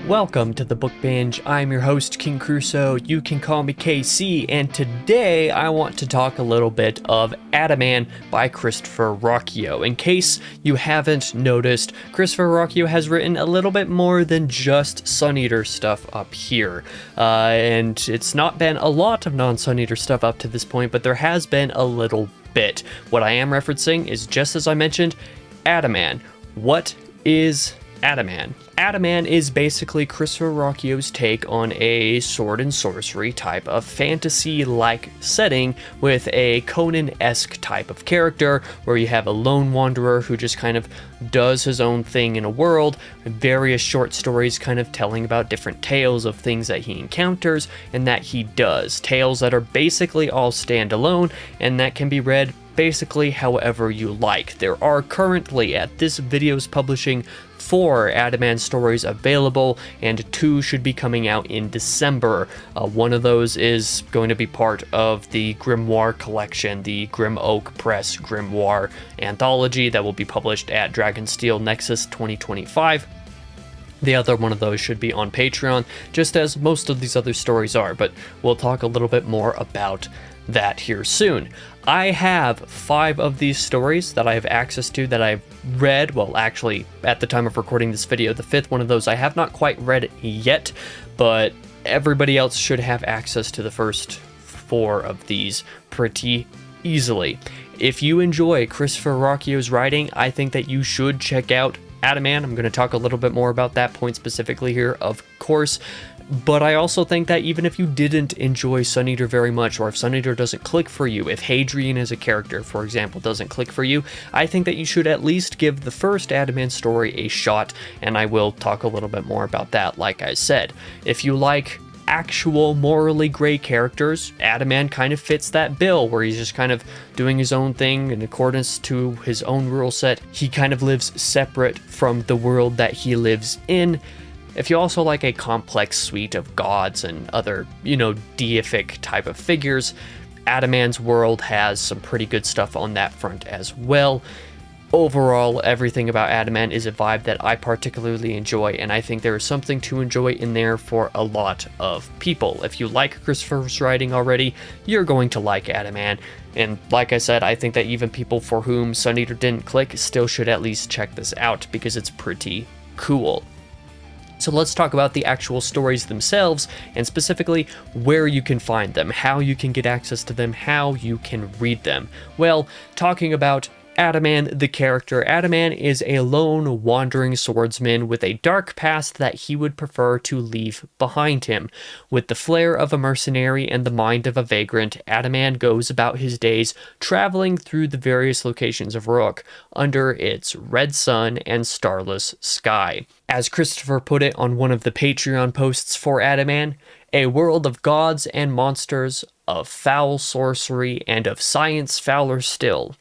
Welcome to the Book Binge. I'm your host, King Crusoe. You can call me KC, and today I want to talk a little bit of Adaman by Christopher Ruocchio. In case you haven't noticed, Christopher Ruocchio has written a little bit more than just Sun Eater stuff up here. And it's not been a lot of non-Sun Eater stuff up to this point, but there has been a little bit. What I am referencing is, just as I mentioned, Adaman. What is Adaman? Adaman is basically Christopher Ruocchio's take on a sword and sorcery type of fantasy-like setting with a Conan-esque type of character where you have a lone wanderer who just kind of does his own thing in a world, various short stories kind of telling about different tales of things that he encounters and that he does. Tales that are basically all standalone and that can be read basically however you like. There are currently, at this video's publishing, 4 Adaman stories available, and 2 should be coming out in December. One of those is going to be part of the Grimoire collection, the Grim Oak Press Grimoire anthology that will be published at Dragonsteel Nexus 2025. The other one of those should be on Patreon, just as most of these other stories are, but we'll talk a little bit more about that here soon. I have 5 of these stories that I have access to that I've read. Well, actually, at the time of recording this video, the 5th one of those I have not quite read yet, but everybody else should have access to the first 4 of these pretty easily. If you enjoy Christopher Ruocchio's writing, I think that you should check out Adaman. I'm going to talk a little bit more about that point specifically here, of course. But I also think that even if you didn't enjoy Sun Eater very much, or if Sun Eater doesn't click for you, if Hadrian as a character, for example, doesn't click for you, I think that you should at least give the first Adaman story a shot, and I will talk a little bit more about that, like I said. If you like actual morally gray characters, Adaman kind of fits that bill, where he's just kind of doing his own thing in accordance to his own rule set. He kind of lives separate from the world that he lives in. If you also like a complex suite of gods and other, deific type of figures, Adaman's world has some pretty good stuff on that front as well. Overall, everything about Adaman is a vibe that I particularly enjoy, and I think there is something to enjoy in there for a lot of people. If you like Christopher's writing already, you're going to like Adaman. And like I said, I think that even people for whom Sun Eater didn't click still should at least check this out because it's pretty cool. So let's talk about the actual stories themselves, and specifically where you can find them, how you can get access to them, how you can read them. Well, talking about Adaman, the character, Adaman is a lone wandering swordsman with a dark past that he would prefer to leave behind him. With the flair of a mercenary and the mind of a vagrant, Adaman goes about his days traveling through the various locations of Rook under its red sun and starless sky. As Christopher put it on one of the Patreon posts for Adaman, a world of gods and monsters, of foul sorcery, and of science fouler still.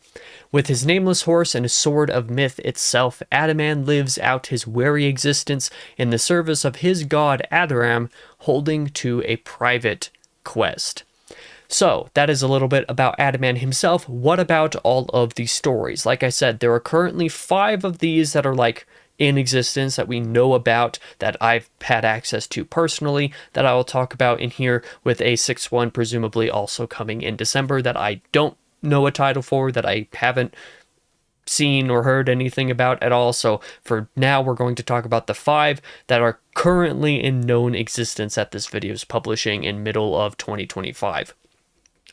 With his nameless horse and a sword of myth itself, Adaman lives out his weary existence in the service of his god Adaram, holding to a private quest. So, that is a little bit about Adaman himself. What about all of these stories? Like I said, there are currently 5 of these that are in existence that we know about, that I've had access to personally, that I will talk about in here, with a 6th one presumably also coming in December that I don't know a title for, that I haven't seen or heard anything about at all. So for now, we're going to talk about the 5 that are currently in known existence at this video's publishing in middle of 2025.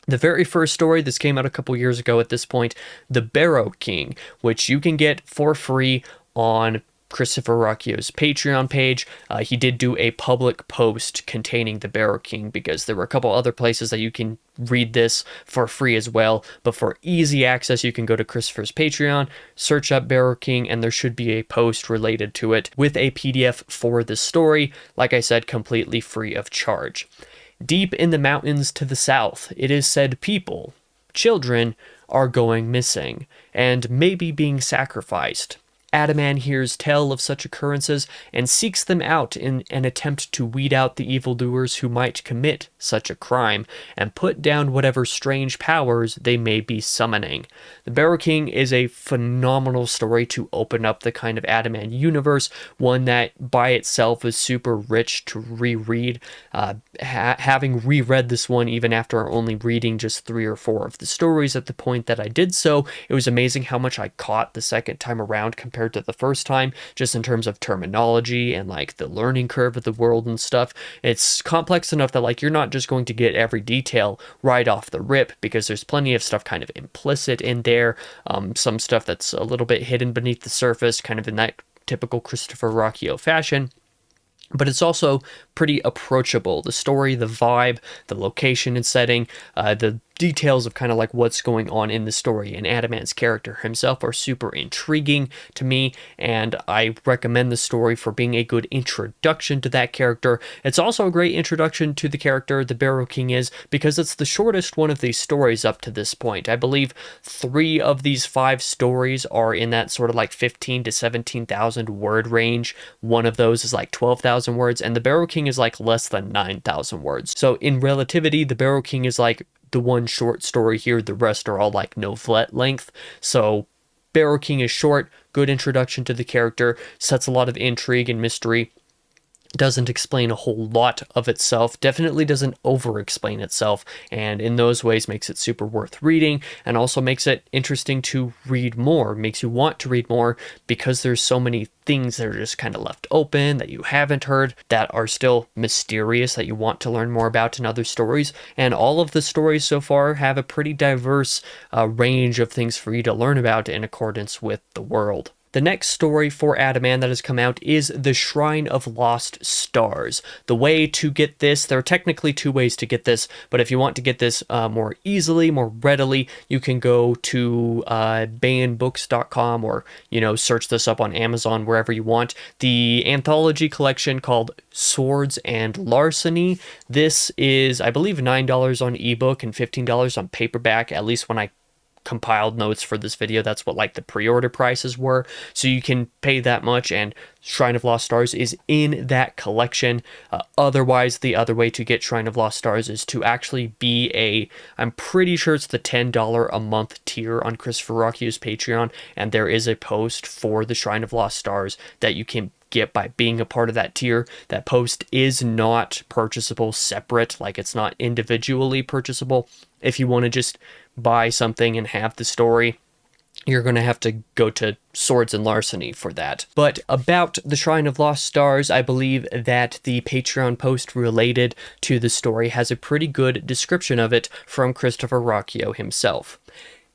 The very first story, this came out a couple years ago at this point, The Barrow King, which you can get for free on Christopher Ruocchio's Patreon page. He did do a public post containing the Barrow King because there were a couple other places that you can read this for free as well, but for easy access you can go to Christopher's Patreon, search up Barrow King, and there should be a post related to it with a PDF for the story, like I said, completely free of charge. Deep in the mountains to the south, it is said people, children, are going missing, and maybe being sacrificed. Adaman hears tell of such occurrences and seeks them out in an attempt to weed out the evildoers who might commit such a crime and put down whatever strange powers they may be summoning. The Barrow King is a phenomenal story to open up the kind of Adaman universe, one that by itself is super rich to reread. Having reread this one even after only reading just 3 or 4 of the stories at the point that I did so, it was amazing how much I caught the second time around compared to the first time, just in terms of terminology and like the learning curve of the world and stuff. It's complex enough that like you're not just going to get every detail right off the rip, because there's plenty of stuff kind of implicit in there, some stuff that's a little bit hidden beneath the surface, kind of in that typical Christopher Ruocchio fashion. But it's also pretty approachable. The story, the vibe, the location and setting, the details of kind of like what's going on in the story and Adaman's character himself are super intriguing to me, and I recommend the story for being a good introduction to that character. It's also a great introduction to the character the Barrow King is, because it's the shortest one of these stories up to this point. I believe 3 of these 5 stories are in that sort of like 15 to 17,000 word range. One of those is like 12,000 words, and the Barrow King is like less than 9,000 words. So in relativity, the Barrow King is like the one short story here. The rest are all like novelette length. So Barrow King is short, good introduction to the character, sets a lot of intrigue and mystery, doesn't explain a whole lot of itself, definitely doesn't over-explain itself, and in those ways makes it super worth reading, and also makes it interesting to read more, makes you want to read more, because there's so many things that are just kind of left open that you haven't heard, that are still mysterious, that you want to learn more about in other stories. And all of the stories so far have a pretty diverse range of things for you to learn about in accordance with the world. The next story for Adaman that has come out is The Shrine of Lost Stars. The way to get this, there are technically 2 ways to get this, but if you want to get this more easily, more readily, you can go to banbooks.com, or, search this up on Amazon, wherever you want. The anthology collection called Swords and Larceny. This is, I believe, $9 on ebook and $15 on paperback, at least when I compiled notes for this video. That's what like the pre-order prices were, so you can pay that much, and Shrine of Lost Stars is in that collection. Otherwise, the other way to get Shrine of Lost Stars is to actually be I'm pretty sure it's the $10 a month tier on Christopher Ruocchio's Patreon, and there is a post for the Shrine of Lost Stars that you can get by being a part of that tier. That post is not purchasable separate, like it's not individually purchasable. If you want to just buy something and have the story, you're going to have to go to Swords and Larceny for that. But about the Shrine of Lost Stars, I believe that the Patreon post related to the story has a pretty good description of it from Christopher Ruocchio himself.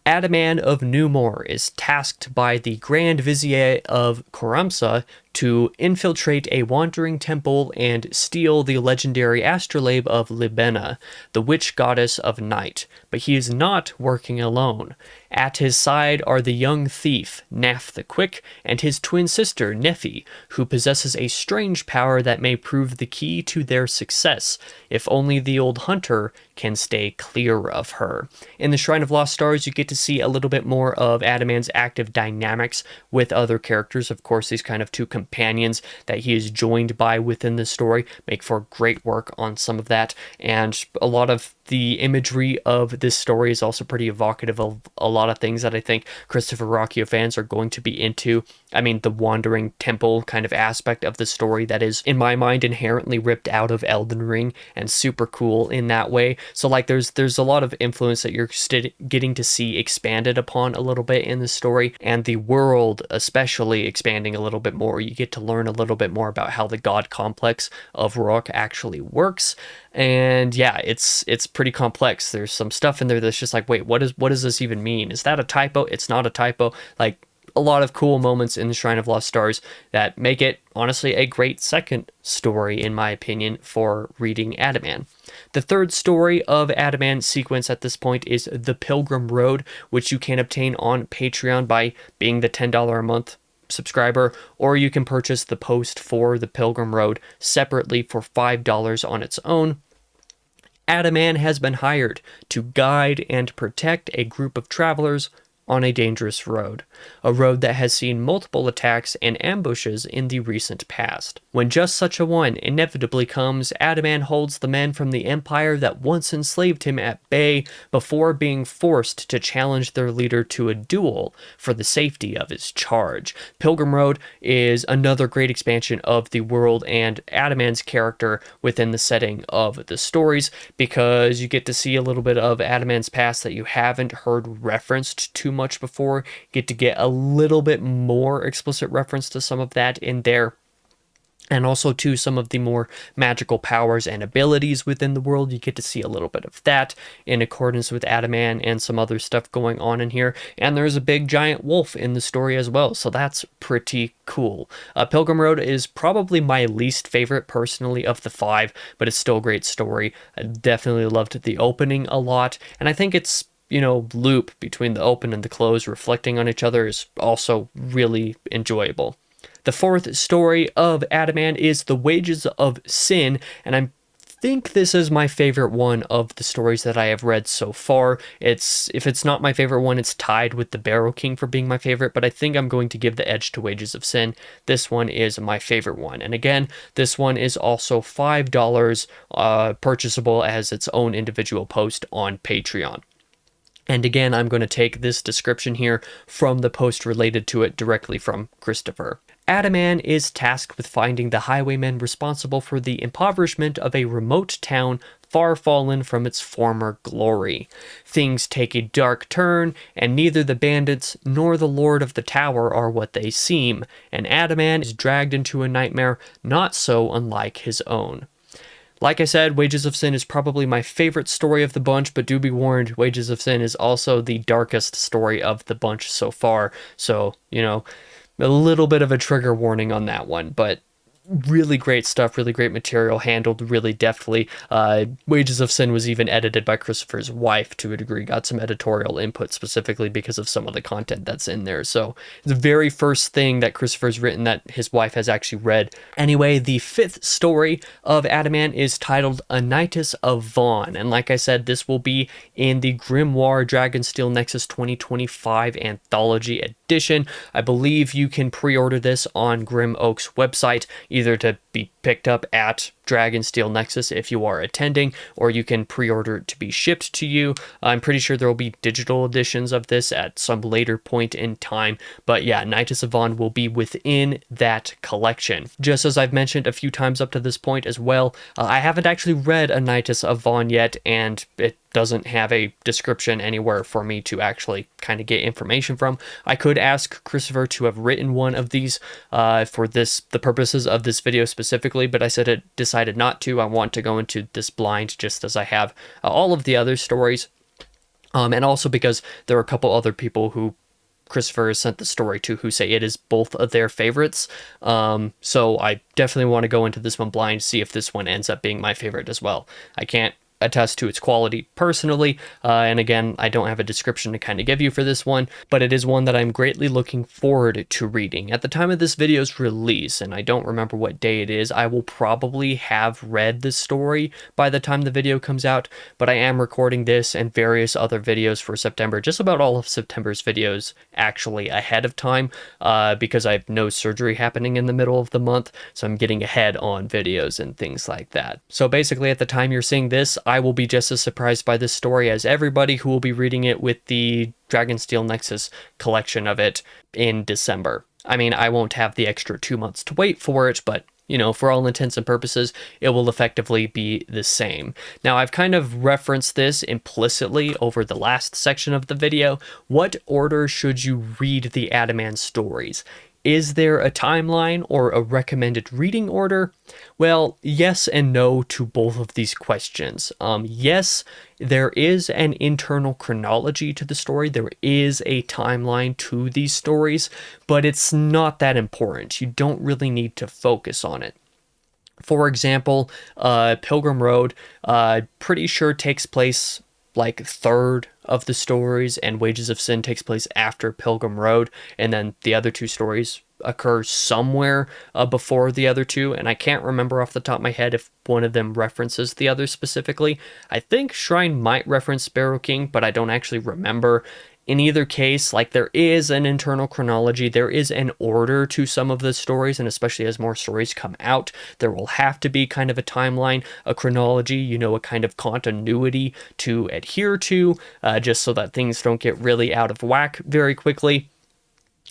Adaman of Newmore is tasked by the Grand Vizier of Koramsa to infiltrate a wandering temple and steal the legendary astrolabe of Libena, the witch goddess of night. But he is not working alone. At his side are the young thief, Naf the Quick, and his twin sister, Nephi, who possesses a strange power that may prove the key to their success, if only the old hunter can stay clear of her. In the Shrine of Lost Stars, you get to see a little bit more of Adaman's active dynamics with other characters. Of course, these kind of 2 companions that he is joined by within the story make for great work on some of that, and a lot of the imagery of this story is also pretty evocative of a lot of things that I think Christopher Ruocchio fans are going to be into. I mean, the wandering temple kind of aspect of the story that is, in my mind, inherently ripped out of Elden Ring and super cool in that way. So like there's a lot of influence that you're getting to see expanded upon a little bit in the story, and the world especially expanding a little bit more. You get to learn a little bit more about how the god complex of Rourke actually works. And yeah, it's pretty complex. There's some stuff in there that's just like, wait, what does this even mean? Is that a typo? It's not a typo. Like, a lot of cool moments in the Shrine of Lost Stars that make it, honestly, a great second story, in my opinion, for reading Adaman. The third story of Adaman's sequence at this point is The Pilgrim Road, which you can obtain on Patreon by being the $10 a month subscriber, or you can purchase the post for The Pilgrim Road separately for $5 on its own. Adaman has been hired to guide and protect a group of travelers on a dangerous road, a road that has seen multiple attacks and ambushes in the recent past. When just such a one inevitably comes, Adaman holds the men from the empire that once enslaved him at bay before being forced to challenge their leader to a duel for the safety of his charge. Pilgrim Road is another great expansion of the world and Adaman's character within the setting of the stories, because you get to see a little bit of Adaman's past that you haven't heard referenced too much before. Get to get a little bit more explicit reference to some of that in there, and also to some of the more magical powers and abilities within the world. You get to see a little bit of that in accordance with Adaman and some other stuff going on in here. And there's a big giant wolf in the story as well, so that's pretty cool. Pilgrim Road is probably my least favorite personally of the 5, but it's still a great story. I definitely loved the opening a lot, and I think it's, you know, loop between the open and the close reflecting on each other is also really enjoyable. The 4th story of Adaman is The Wages of Sin, and I think this is my favorite one of the stories that I have read so far. If it's not my favorite one, it's tied with The Barrow King for being my favorite, but I think I'm going to give the edge to Wages of Sin. This one is my favorite one, and again, this one is also $5 purchasable as its own individual post on Patreon. And again, I'm going to take this description here from the post related to it directly from Christopher. Adaman is tasked with finding the highwaymen responsible for the impoverishment of a remote town far fallen from its former glory. Things take a dark turn, and neither the bandits nor the Lord of the Tower are what they seem, and Adaman is dragged into a nightmare not so unlike his own. Like I said, Wages of Sin is probably my favorite story of the bunch, but do be warned, Wages of Sin is also the darkest story of the bunch so far, so, you know, a little bit of a trigger warning on that one, but really great stuff, really great material, handled really deftly. Wages of Sin was even edited by Christopher's wife to a degree, got some editorial input specifically because of some of the content that's in there. So it's the very first thing that Christopher's written that his wife has actually read. Anyway, the 5th story of Adaman is titled A Knightess of Vaughn, and like I said, this will be in the Grimoire Dragonsteel Nexus 2025 Anthology Edition. I believe you can pre-order this on Grim Oak's website, either to be picked up at Dragonsteel Nexus if you are attending, or you can pre-order it to be shipped to you. I'm pretty sure there will be digital editions of this at some later point in time, but yeah, Knightess of Vaughn will be within that collection. Just as I've mentioned a few times up to this point as well, I haven't actually read A Knightess of Vaughn yet, and it doesn't have a description anywhere for me to actually kind of get information from. I could ask Christopher to have written one of these for the purposes of this video specifically, but I decided not to. I want to go into this blind just as I have all of the other stories, and also because there are a couple other people who Christopher has sent the story to who say it is both of their favorites. So I definitely want to go into this one blind, see if this one ends up being my favorite as well. I can't attest to its quality personally, and again, I don't have a description to kind of give you for this one, but it is one that I'm greatly looking forward to reading. At the time of this video's release, and I don't remember what day it is, I will probably have read the story by the time the video comes out, but I am recording this and various other videos for September, just about all of September's videos actually ahead of time, because I have no surgery happening in the middle of the month, so I'm getting ahead on videos and things like that. So basically, at the time you're seeing this, I will be just as surprised by this story as everybody who will be reading it with the Dragonsteel Nexus collection of it in December. I mean, I won't have the extra 2 months to wait for it, but, you know, for all intents and purposes, it will effectively be the same. Now, I've kind of referenced this implicitly over the last section of the video. What order should you read the Adaman stories? Is there a timeline or a recommended reading order? Well, yes and no to both of these questions. Yes, there is an internal chronology to the story. There is a timeline to these stories, but it's not that important. You don't really need to focus on it. For example, Pilgrim Road, pretty sure takes place like third of the stories, and Wages of Sin takes place after Pilgrim Road, and then the other two stories occur somewhere before the other two, and I can't remember off the top of my head if one of them references the other specifically. I think Shrine might reference Barrow King, but I don't actually remember. in either case, like, there is an internal chronology, there is an order to some of the stories, and especially as more stories come out, there will have to be kind of a timeline, a chronology, you know, a kind of continuity to adhere to, just so that things don't get really out of whack very quickly.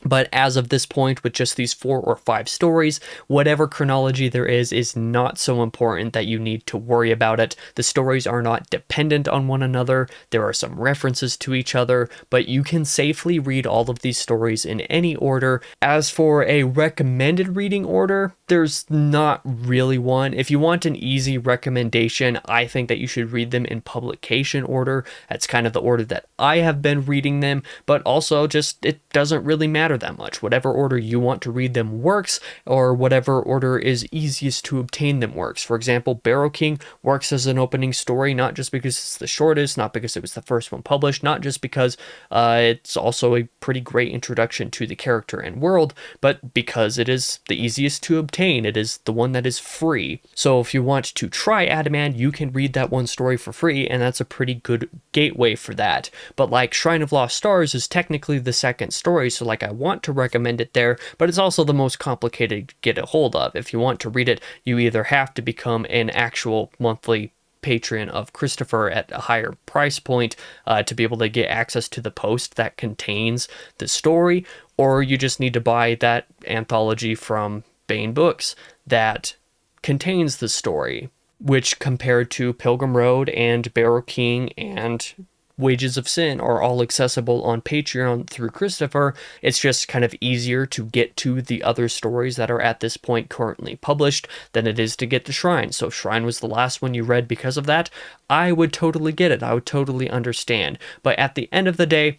But as of this point, with just these 4 or 5 stories, whatever chronology there is not so important that you need to worry about it. The stories are not dependent on one another. There are some references to each other, but you can safely read all of these stories in any order. As for a recommended reading order, there's not really one. If you want an easy recommendation, I think that you should read them in publication order. That's kind of the order that I have been reading them, but also just it doesn't really matter that much. Whatever order you want to read them works, or whatever order is easiest to obtain them works. For example, Barrow King works as an opening story, not just because it's the shortest, not because it was the first one published, not just because it's also a pretty great introduction to the character and world, but because it is the easiest to obtain. It is the one that is free. So if you want to try Adaman, you can read that one story for free, and that's a pretty good gateway for that. But like Shrine of Lost Stars is technically the second story, so like I want to recommend it there, but it's also the most complicated to get a hold of. If you want to read it, you either have to become an actual monthly patron of Christopher at a higher price point to be able to get access to the post that contains the story, or you just need to buy that anthology from Bane Books that contains the story, which compared to Pilgrim Road and Barrow King and Wages of Sin are all accessible on Patreon through Christopher. It's just kind of easier to get to the other stories that are at this point currently published than it is to get to Shrine. So if Shrine was the last one you read because of that, I would totally get it. I would totally understand. But at the end of the day,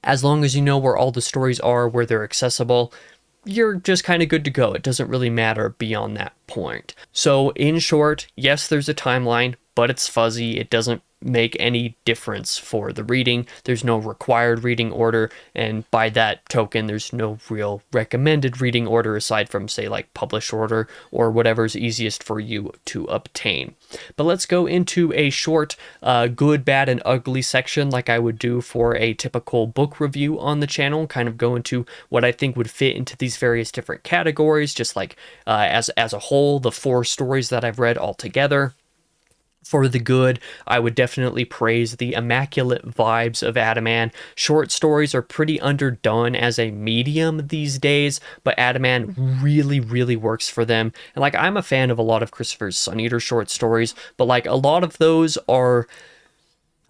as long as you know where all the stories are, where they're accessible, you're just kind of good to go. It doesn't really matter beyond that point. So in short, yes, there's a timeline, but it's fuzzy. It doesn't make any difference for the reading. There's no required reading order, and by that token, there's no real recommended reading order aside from, say, like publish order or whatever's easiest for you to obtain. But let's go into a short good, bad, and ugly section like I would do for a typical book review on the channel, kind of go into what I think would fit into these various different categories, just like as a whole, the 4 stories that I've read all together. For the good, I would definitely praise the immaculate vibes of Adaman. Short stories are pretty underdone as a medium these days, but Adaman really, really works for them. And like, I'm a fan of a lot of Christopher's Sun Eater short stories, but like a lot of those are,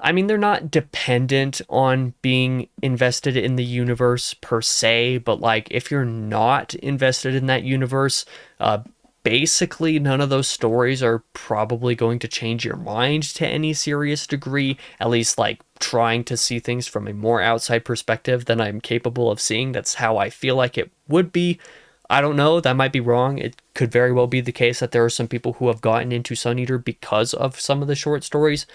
I mean, they're not dependent on being invested in the universe per se, but like if you're not invested in that universe, basically none of those stories are probably going to change your mind to any serious degree, at least like trying to see things from a more outside perspective than I'm capable of seeing. That's how I feel like it would be. I don't know, that might be wrong. It could very well be the case that there are some people who have gotten into Sun Eater because of some of the short stories.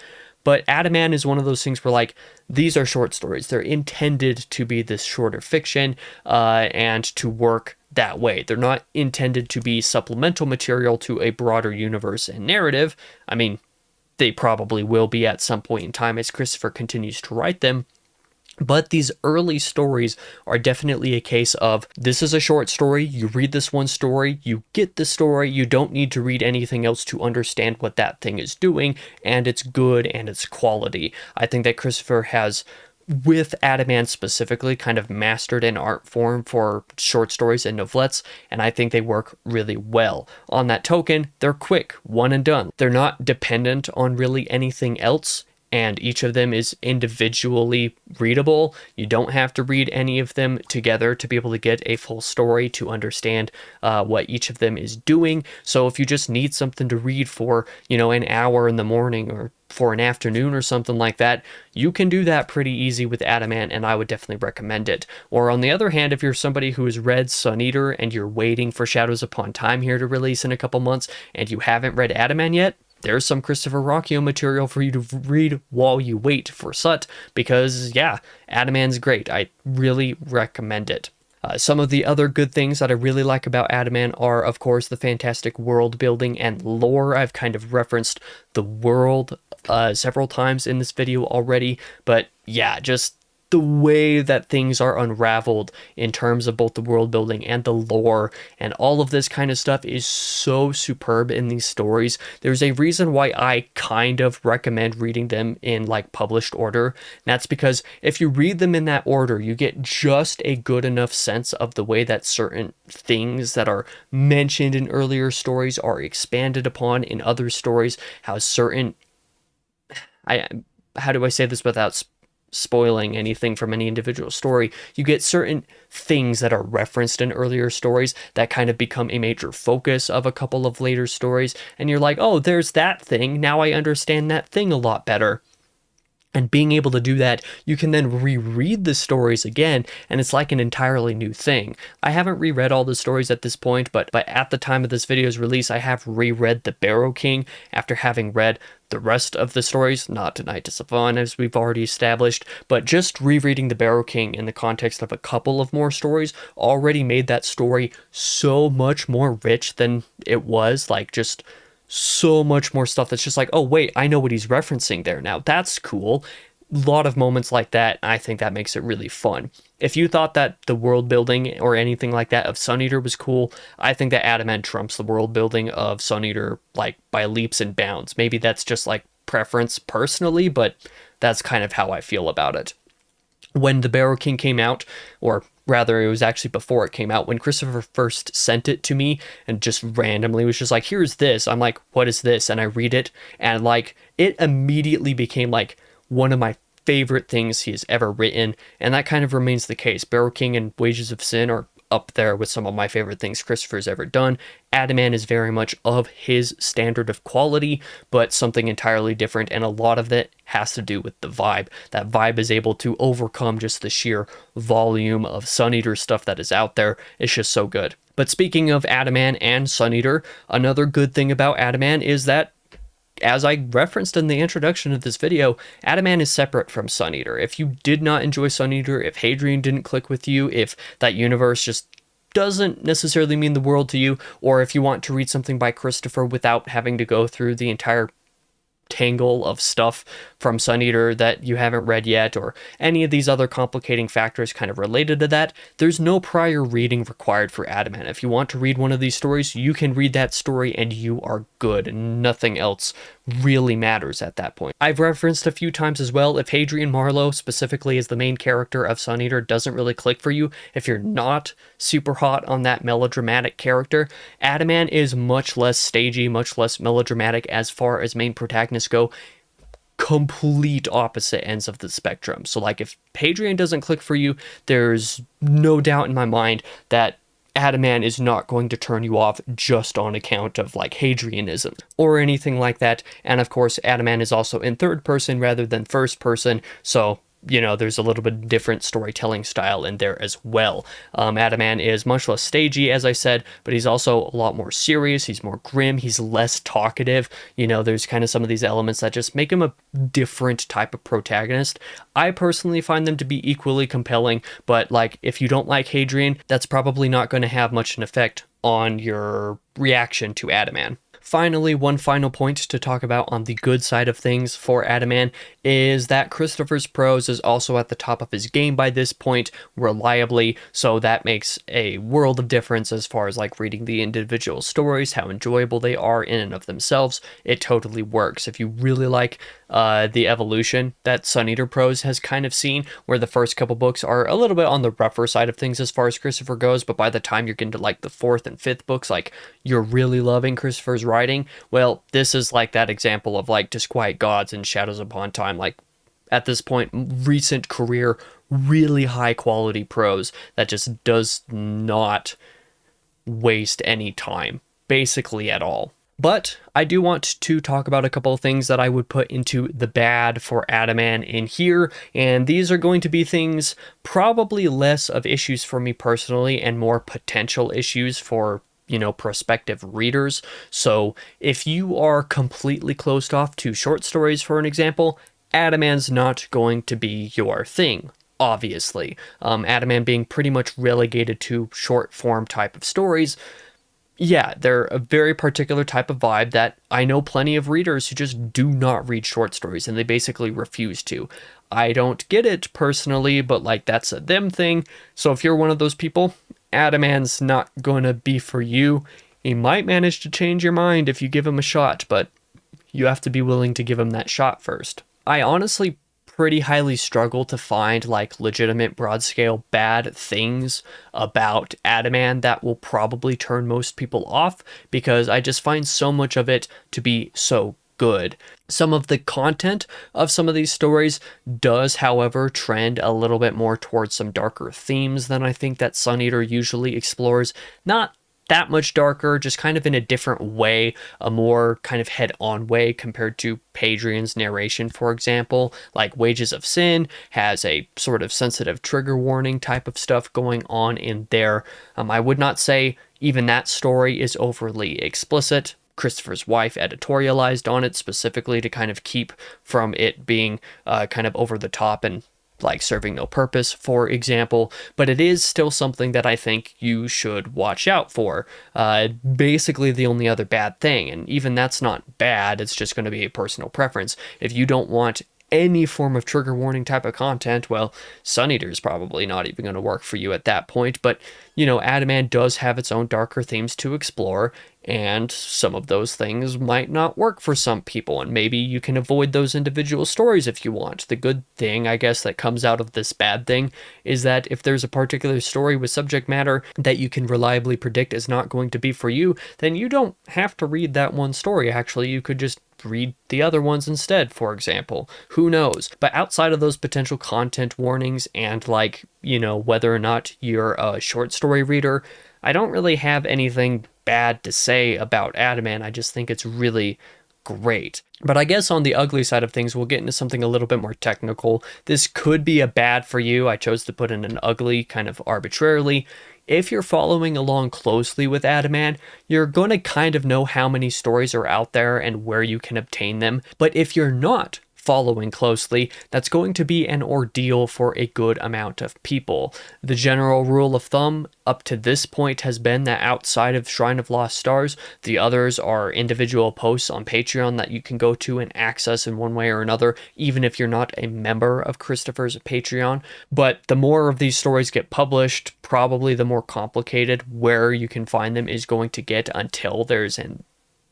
But Adaman is one of those things where, like, these are short stories. They're intended to be this shorter fiction and to work that way. They're not intended to be supplemental material to a broader universe and narrative. I mean, they probably will be at some point in time as Christopher continues to write them. But these early stories are definitely a case of, this is a short story, you read this one story, you get the story, you don't need to read anything else to understand what that thing is doing, and it's good and it's quality. I think that Christopher has, with Adaman specifically, kind of mastered an art form for short stories and novelettes, and I think they work really well. On that token, they're quick, one and done. They're not dependent on really anything else, and each of them is individually readable. You don't have to read any of them together to be able to get a full story to understand what each of them is doing. So if you just need something to read for, you know, an hour in the morning or for an afternoon or something like that, you can do that pretty easy with Adaman, and I would definitely recommend it. Or on the other hand, if you're somebody who has read Sun Eater and you're waiting for Shadows Upon Time here to release in a couple months and you haven't read Adaman yet, there's some Christopher Ruocchio material for you to read while you wait for Sut, because, yeah, Adaman's great. I really recommend it. Some of the other good things that I really like about Adaman are, of course, the fantastic world building and lore. I've kind of referenced the world several times in this video already, but yeah, just the way that things are unraveled in terms of both the world building and the lore and all of this kind of stuff is so superb in these stories. There's a reason why I kind of recommend reading them in like published order. And that's because if you read them in that order, you get just a good enough sense of the way that certain things that are mentioned in earlier stories are expanded upon in other stories, how certain how do I say this without spoiling anything from any individual story? You get certain things that are referenced in earlier stories that kind of become a major focus of a couple of later stories, and you're like, oh, there's that thing, now I understand that thing a lot better. And being able to do that, you can then reread the stories again, and it's like an entirely new thing. I haven't reread all the stories at this point, but at the time of this video's release, I have reread The Barrow King after having read the rest of the stories, not Knightess, as we've already established, but just rereading The Barrow King in the context of a couple of more stories already made that story so much more rich than it was, like just so much more stuff that's just like, oh wait, I know what he's referencing there now. That's cool. A lot of moments like that, I think that makes it really fun. If you thought that the world building or anything like that of Sun Eater was cool, I think that Adaman trumps the world building of Sun Eater like by leaps and bounds. Maybe that's just like preference personally, but that's kind of how I feel about it. When The Barrow King came out, or rather it was actually before it came out, when Christopher first sent it to me and just randomly was just like, here's this, I'm like, what is this? And I read it, and like it immediately became like one of my favorite things he has ever written, and that kind of remains the case. Barrow King and Wages of Sin are up there with some of my favorite things Christopher's ever done. Adaman is very much of his standard of quality, but something entirely different, and a lot of that has to do with the vibe. That vibe is able to overcome just the sheer volume of Sun Eater stuff that is out there. It's just so good. But speaking of Adaman and Sun Eater, another good thing about Adaman is that, as I referenced in the introduction of this video, Adaman is separate from Sun Eater. If you did not enjoy Sun Eater, if Hadrian didn't click with you, if that universe just doesn't necessarily mean the world to you, or if you want to read something by Christopher without having to go through the entire tangle of stuff from Sun Eater that you haven't read yet, or any of these other complicating factors kind of related to that, there's no prior reading required for Adaman. If you want to read one of these stories, you can read that story and you are good, and nothing else really matters at that point. I've referenced a few times as well, if Hadrian Marlowe specifically as the main character of Sun Eater doesn't really click for you, if you're not super hot on that melodramatic character, Adaman is much less stagey, much less melodramatic as far as main protagonists go. Complete opposite ends of the spectrum. So like if Hadrian doesn't click for you, there's no doubt in my mind that Adaman is not going to turn you off just on account of like Hadrianism or anything like that. And of course, Adaman is also in third person rather than first person, so you know, there's a little bit different storytelling style in there as well. Adaman is much less stagey, as I said, but he's also a lot more serious. He's more grim. He's less talkative. You know, there's kind of some of these elements that just make him a different type of protagonist. I personally find them to be equally compelling, but like if you don't like Hadrian, that's probably not going to have much an effect on your reaction to Adaman. Finally, one final point to talk about on the good side of things for Adaman is that Christopher's prose is also at the top of his game by this point, reliably, so that makes a world of difference as far as like reading the individual stories, how enjoyable they are in and of themselves. It totally works. If you really like the evolution that Sun Eater prose has kind of seen, where the first couple books are a little bit on the rougher side of things as far as Christopher goes, but by the time you're getting to like the fourth and fifth books, like you're really loving Christopher's writing. Well, this is like that example of like Disquiet Gods and Shadows Upon Time, like at this point, recent career, really high quality prose that just does not waste any time, basically at all. But I do want to talk about a couple of things that I would put into the bad for Adaman in here, and these are going to be things probably less of issues for me personally and more potential issues for, you know, prospective readers. So if you are completely closed off to short stories, for an example, Adaman's not going to be your thing, obviously. Adaman being pretty much relegated to short form type of stories, yeah, they're a very particular type of vibe that I know plenty of readers who just do not read short stories and they basically refuse to. I don't get it personally, but like that's a them thing. So if you're one of those people, Adaman's not gonna be for you. He might manage to change your mind if you give him a shot, but you have to be willing to give him that shot first. I honestly pretty highly struggle to find like legitimate broad scale bad things about Adaman that will probably turn most people off, because I just find so much of it to be so good. Some of the content of some of these stories does, however, trend a little bit more towards some darker themes than I think that Sun Eater usually explores. Not that much darker, just kind of in a different way, a more kind of head-on way compared to Hadrian's narration, for example. Like Wages of Sin has a sort of sensitive trigger warning type of stuff going on in there. I would not say even that story is overly explicit. Christopher's wife editorialized on it specifically to kind of keep from it being kind of over the top and like serving no purpose, for example, but it is still something that I think you should watch out for. Basically the only other bad thing, and even that's not bad, it's just going to be a personal preference. If you don't want any form of trigger warning type of content, well, Sun Eater is probably not even going to work for you at that point. But, you know, Adaman does have its own darker themes to explore, and some of those things might not work for some people, and maybe you can avoid those individual stories if you want. The good thing, I guess, that comes out of this bad thing is that if there's a particular story with subject matter that you can reliably predict is not going to be for you, then you don't have to read that one story. Actually, you could just read the other ones instead, for example. Who knows? But outside of those potential content warnings and, like, you know, whether or not you're a short story reader, I don't really have anything bad to say about Adaman. I just think it's really great. But I guess on the ugly side of things, we'll get into something a little bit more technical. This could be a bad for you. I chose to put in an ugly kind of arbitrarily. If you're following along closely with Adaman, you're going to kind of know how many stories are out there and where you can obtain them. But if you're not following closely, that's going to be an ordeal for a good amount of people. The general rule of thumb up to this point has been that outside of Shrine of Lost Stars, the others are individual posts on Patreon that you can go to and access in one way or another, even if you're not a member of Christopher's Patreon. But the more of these stories get published, probably the more complicated where you can find them is going to get, until there's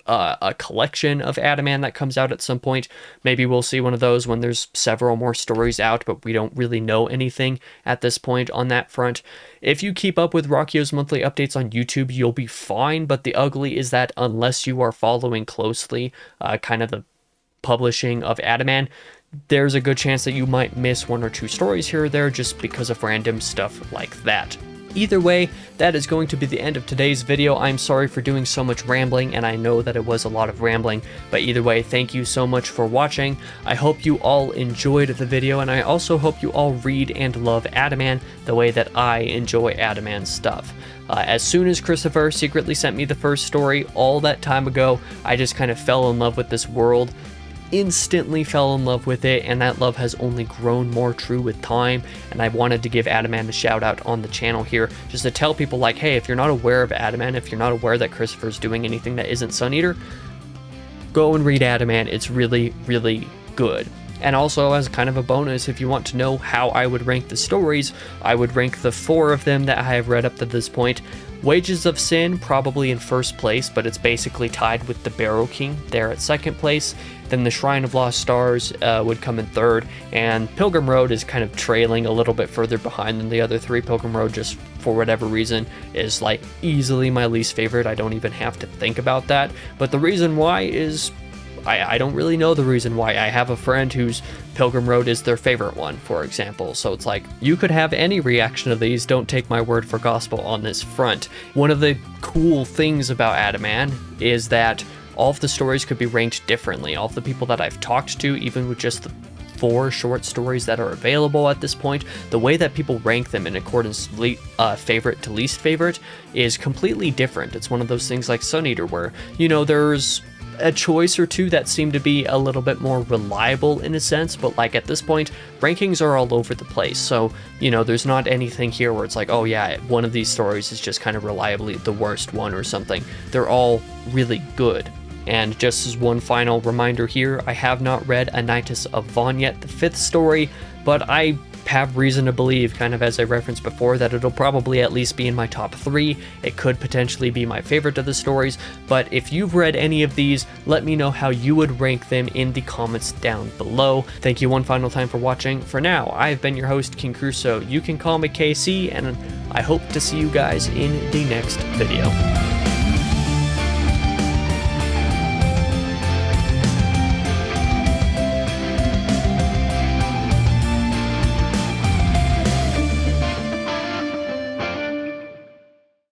a collection of Adaman that comes out at some point. Maybe we'll see one of those when there's several more stories out, but we don't really know anything at this point on that front. If you keep up with Ruocchio's monthly updates on YouTube, you'll be fine, but the ugly is that unless you are following closely kind of the publishing of Adaman, there's a good chance that you might miss one or two stories here or there just because of random stuff like that. Either way, that is going to be the end of today's video. I'm sorry for doing so much rambling, and I know that it was a lot of rambling, but either way, thank you so much for watching. I hope you all enjoyed the video, and I also hope you all read and love Adaman the way that I enjoy Adaman's stuff. As soon as Christopher secretly sent me the first story all that time ago, I just kind of fell in love with this world. Instantly fell in love with it, and that love has only grown more true with time, and I wanted to give Adaman a shout out on the channel here just to tell people, like, hey, if you're not aware of Adaman, if you're not aware that Christopher's doing anything that isn't Sun Eater, go and read Adaman. It's really, really good. And also, as kind of a bonus, if you want to know how I would rank the stories, I would rank the 4 of them that I have read up to this point. Wages of Sin probably in first place, but it's basically tied with the Barrow King there at second place. Then the Shrine of Lost Stars would come in third, and Pilgrim Road is kind of trailing a little bit further behind than the other 3. Pilgrim Road, just for whatever reason, is like easily my least favorite. I don't even have to think about that. But the reason why is I don't really know the reason why. I have a friend whose Pilgrim Road is their favorite one, for example. So it's like, you could have any reaction to these. Don't take my word for gospel on this front. One of the cool things about Adaman is that all of the stories could be ranked differently. All of the people that I've talked to, even with just the 4 short stories that are available at this point, the way that people rank them in accordance favorite to least favorite is completely different. It's one of those things like Sun Eater where, you know, there's a choice or two that seem to be a little bit more reliable in a sense, but like at this point, rankings are all over the place. So, you know, there's not anything here where it's like, oh yeah, one of these stories is just kind of reliably the worst one or something. They're all really good. And just as one final reminder here, I have not read A Knightess of Vaughn yet, the 5th story, but I have reason to believe, kind of as I referenced before, that it'll probably at least be in my top 3. It could potentially be my favorite of the stories, but if you've read any of these, let me know how you would rank them in the comments down below. Thank you one final time for watching. For now, I've been your host, King Crusoe. You can call me KC, and I hope to see you guys in the next video.